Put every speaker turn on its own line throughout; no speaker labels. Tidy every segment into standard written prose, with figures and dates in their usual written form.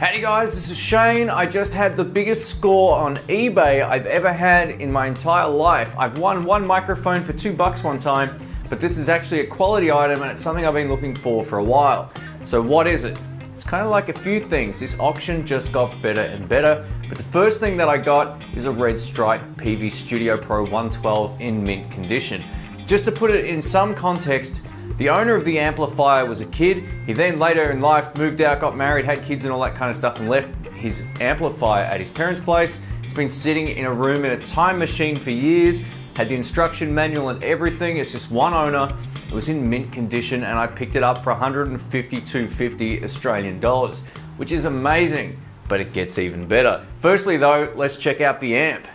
Howdy guys, this is Shane. I just had the biggest score on eBay I've ever had in my entire life. I've won one microphone for $2 one time, but this is actually a quality item and it's something I've been looking for a while. So what is it? It's kind of like a few things. This auction just got better and better, but the first thing that I got is a red stripe Peavey Studio Pro 112 in mint condition. Just to put it in some context, the owner of the amplifier was a kid. He then later in life moved out, got married, had kids and all that kind of stuff and left his amplifier at his parents' place. It's been sitting in a room in a time machine for years, had the instruction manual and everything. It's just one owner. It was in mint condition and I picked it up for $152.50 Australian dollars, which is amazing, but it gets even better. Firstly though, let's check out the amp.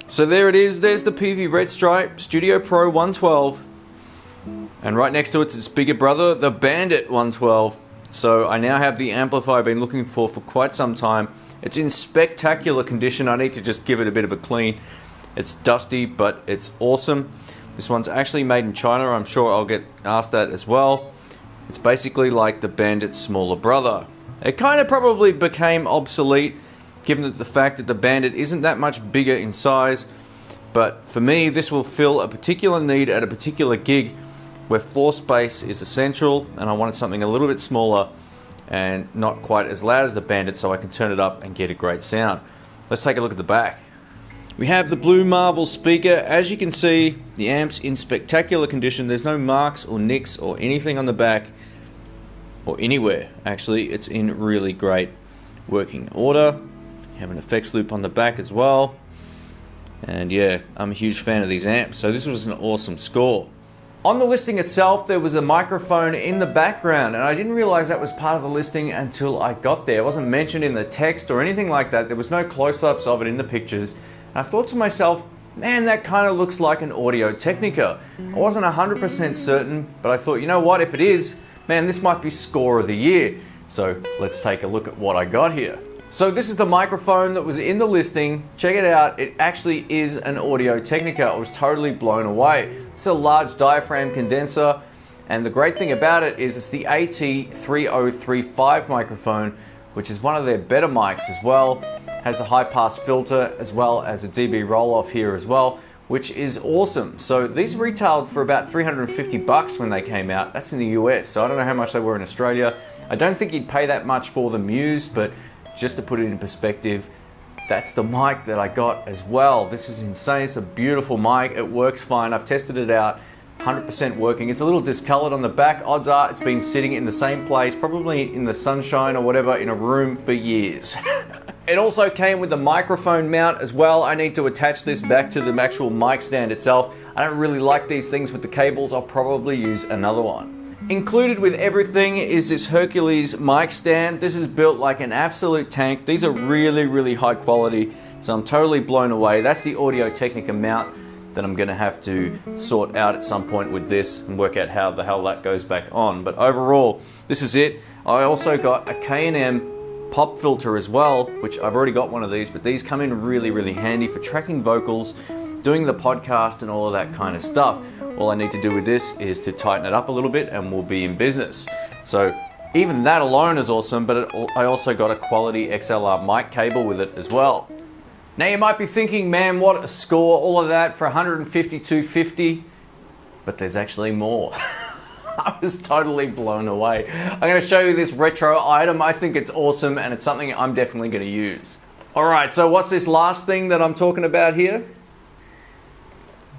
So there it is, there's the Peavey Red Stripe Studio Pro 112. And right next to it's its bigger brother, the Bandit 112. So I now have the amplifier I've been looking for quite some time. It's in spectacular condition. I need to just give it a bit of a clean. It's dusty, but it's awesome. This one's actually made in China. I'm sure I'll get asked that as well. It's basically like the Bandit's smaller brother. It kind of probably became obsolete given the fact that the Bandit isn't that much bigger in size. But for me, this will fill a particular need at a particular gig where floor space is essential and I wanted something a little bit smaller and not quite as loud as the Bandit so I can turn it up and get a great sound. Let's take a look at the back. We have the Blue Marvel speaker. As you can see, the amp's in spectacular condition. There's no marks or nicks or anything on the back or anywhere. Actually, it's in really great working order. You have an effects loop on the back as well. And yeah, I'm a huge fan of these amps. So this was an awesome score. On the listing itself, there was a microphone in the background and I didn't realize that was part of the listing until I got there. It wasn't mentioned in the text or anything like that. There was no close-ups of it in the pictures. And I thought to myself, man, that kind of looks like an Audio Technica. I wasn't 100% certain, but I thought, you know what, if it is, man, this might be score of the year. So let's take a look at what I got here. So this is the microphone that was in the listing. Check it out, it actually is an Audio Technica. I was totally blown away. It's a large diaphragm condenser, and the great thing about it is it's the AT3035 microphone, which is one of their better mics as well. Has a high pass filter as well as a dB roll off here as well, which is awesome. So these retailed for about $350 when they came out. That's in the US, so I don't know how much they were in Australia. I don't think you'd pay that much for them used, but just to put it in perspective, that's the mic that I got as well. This is insane. It's a beautiful mic. It works fine. I've tested it out. 100% working. It's a little discolored on the back. Odds are it's been sitting in the same place, probably in the sunshine or whatever, in a room for years. It also came with a microphone mount as well. I need to attach this back to the actual mic stand itself. I don't really like these things with the cables. I'll probably use another one. Included with everything is this Hercules mic stand. This is built like an absolute tank. These are really, really high quality, so I'm totally blown away. That's the Audio Technica mount that I'm gonna have to sort out at some point with this and work out how the hell that goes back on. But overall, this is it. I also got a K&M pop filter as well, which I've already got one of these, but these come in really, really handy for tracking vocals, doing the podcast and all of that kind of stuff. All I need to do with this is to tighten it up a little bit and we'll be in business. So even that alone is awesome, but I also got a quality XLR mic cable with it as well. Now you might be thinking, man, what a score, all of that for $152.50, but there's actually more. I was totally blown away. I'm gonna show you this retro item. I think it's awesome and it's something I'm definitely gonna use. All right, so what's this last thing that I'm talking about here?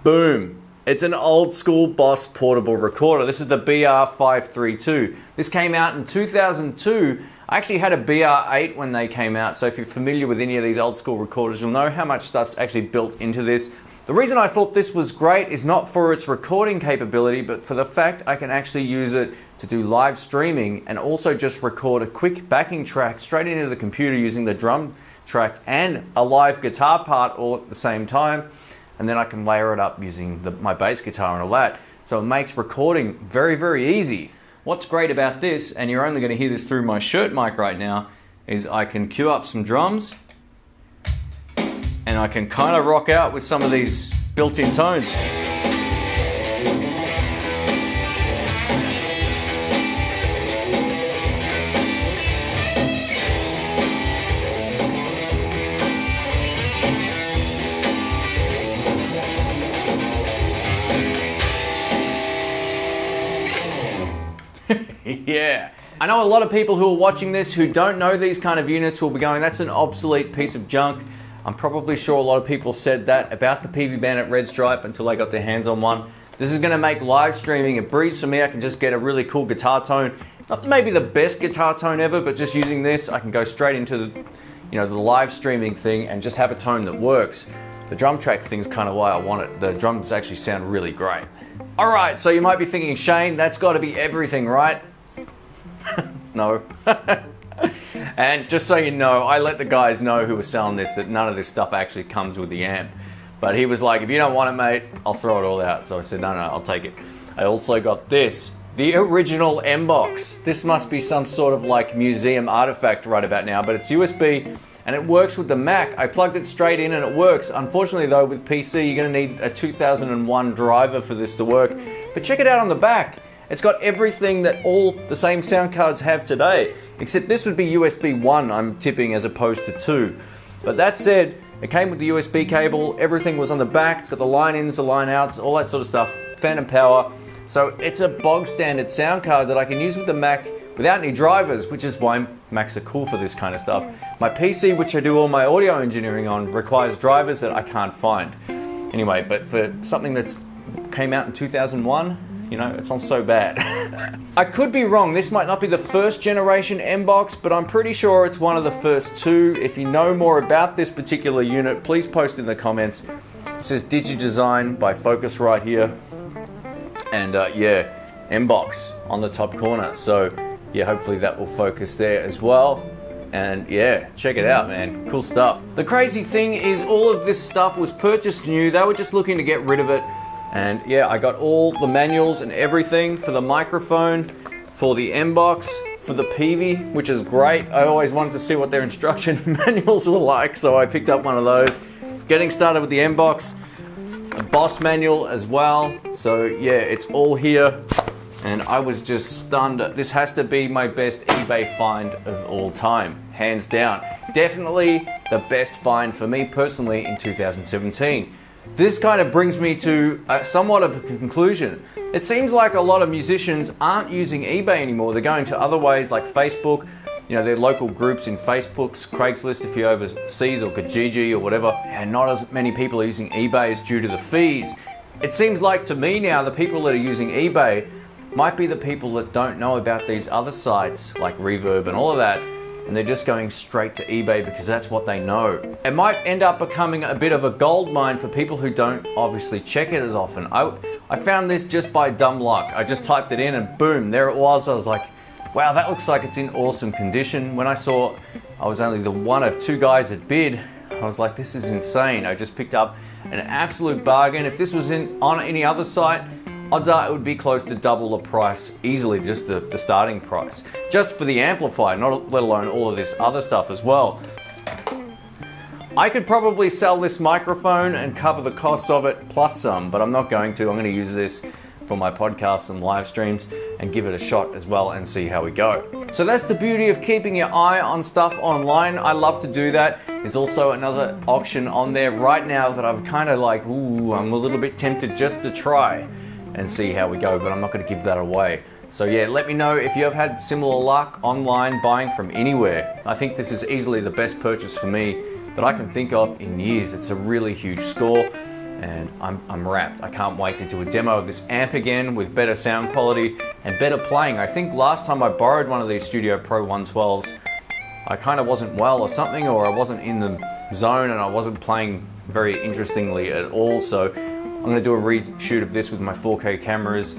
Boom. It's an old school Boss portable recorder. This is the BR532. This came out in 2002. I actually had a BR8 when they came out, so if you're familiar with any of these old school recorders, you'll know how much stuff's actually built into this. The reason I thought this was great is not for its recording capability, but for the fact I can actually use it to do live streaming and also just record a quick backing track straight into the computer using the drum track and a live guitar part all at the same time. And then I can layer it up using my bass guitar and all that. So it makes recording very, very easy. What's great about this, and you're only going to hear this through my shirt mic right now, is I can cue up some drums and I can kind of rock out with some of these built-in tones. Yeah. I know a lot of people who are watching this who don't know these kind of units will be going, that's an obsolete piece of junk. I'm probably sure a lot of people said that about the Peavey Bandit Red Stripe until they got their hands on one. This is going to make live streaming a breeze for me. I can just get a really cool guitar tone. Not maybe the best guitar tone ever, but just using this, I can go straight into the, the live streaming thing and just have a tone that works. The drum track thing's kind of why I want it. The drums actually sound really great. All right, so you might be thinking, Shane, that's got to be everything, right? No. And just so you know, I let the guys know who were selling this that none of this stuff actually comes with the amp. But he was like, if you don't want it, mate, I'll throw it all out. So I said, no, I'll take it. I also got this, the original M-Box. This must be some sort of like museum artifact right about now, but it's USB and it works with the Mac. I plugged it straight in and it works. Unfortunately though, with PC, you're gonna need a 2001 driver for this to work. But check it out on the back. It's got everything that all the same sound cards have today, except this would be USB 1, I'm tipping, as opposed to 2. But that said, it came with the USB cable, everything was on the back, it's got the line ins, the line outs, all that sort of stuff, phantom power. So it's a bog standard sound card that I can use with the Mac without any drivers, which is why Macs are cool for this kind of stuff. My PC, which I do all my audio engineering on, requires drivers that I can't find. Anyway, but for something that's came out in 2001, it's not so bad. I could be wrong, this might not be the first generation M-Box, but I'm pretty sure it's one of the first two. If you know more about this particular unit, please post in the comments. It says DigiDesign by Focusrite here. And yeah, M-Box on the top corner. So yeah, hopefully that will focus there as well. And yeah, check it out, man. Cool stuff. The crazy thing is all of this stuff was purchased new. They were just looking to get rid of it. And yeah, I got all the manuals and everything for the microphone, for the M-Box, for the Peavey, which is great. I always wanted to see what their instruction manuals were like, so I picked up one of those. Getting started with the M-Box, a Boss manual as well. So yeah, it's all here. And I was just stunned. This has to be my best eBay find of all time, hands down. Definitely the best find for me personally in 2017. This kind of brings me to somewhat of a conclusion. It seems like a lot of musicians aren't using eBay anymore. They're going to other ways like Facebook. Their local groups in Facebook's, Craigslist if you're overseas, or Kijiji or whatever. And not as many people are using eBay due to the fees. It seems like to me now the people that are using eBay might be the people that don't know about these other sites like Reverb and all of that. And they're just going straight to eBay because that's what they know. It might end up becoming a bit of a gold mine for people who don't obviously check it as often. I found this just by dumb luck. I just typed it in and boom, there it was. I was like, wow, that looks like it's in awesome condition. When I saw I was only the one of two guys that bid, I was like, this is insane. I just picked up an absolute bargain. If this was on any other site, odds are it would be close to double the price easily, just the starting price. Just for the amplifier, let alone all of this other stuff as well. I could probably sell this microphone and cover the costs of it plus some, but I'm not going to. I'm going to use this for my podcasts and live streams and give it a shot as well and see how we go. So that's the beauty of keeping your eye on stuff online. I love to do that. There's also another auction on there right now that I've kind of like, ooh, I'm a little bit tempted just to try and see how we go, but I'm not going to give that away. So yeah, let me know if you have had similar luck online buying from anywhere. I think this is easily the best purchase for me that I can think of in years. It's a really huge score and I'm wrapped. I can't wait to do a demo of this amp again with better sound quality and better playing. I think last time I borrowed one of these Studio Pro 112s, I kind of wasn't well or something, or I wasn't in the zone and I wasn't playing very interestingly at all. So I'm going to do a reshoot of this with my 4K cameras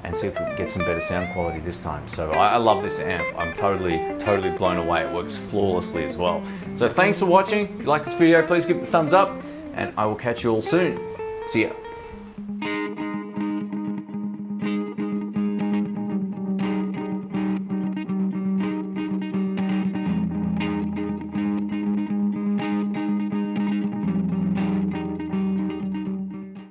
and see if we can get some better sound quality this time. So I love this amp. I'm totally blown away. It works flawlessly as well. So thanks for watching. If you like this video, please give it a thumbs up and I will catch you all soon. See ya.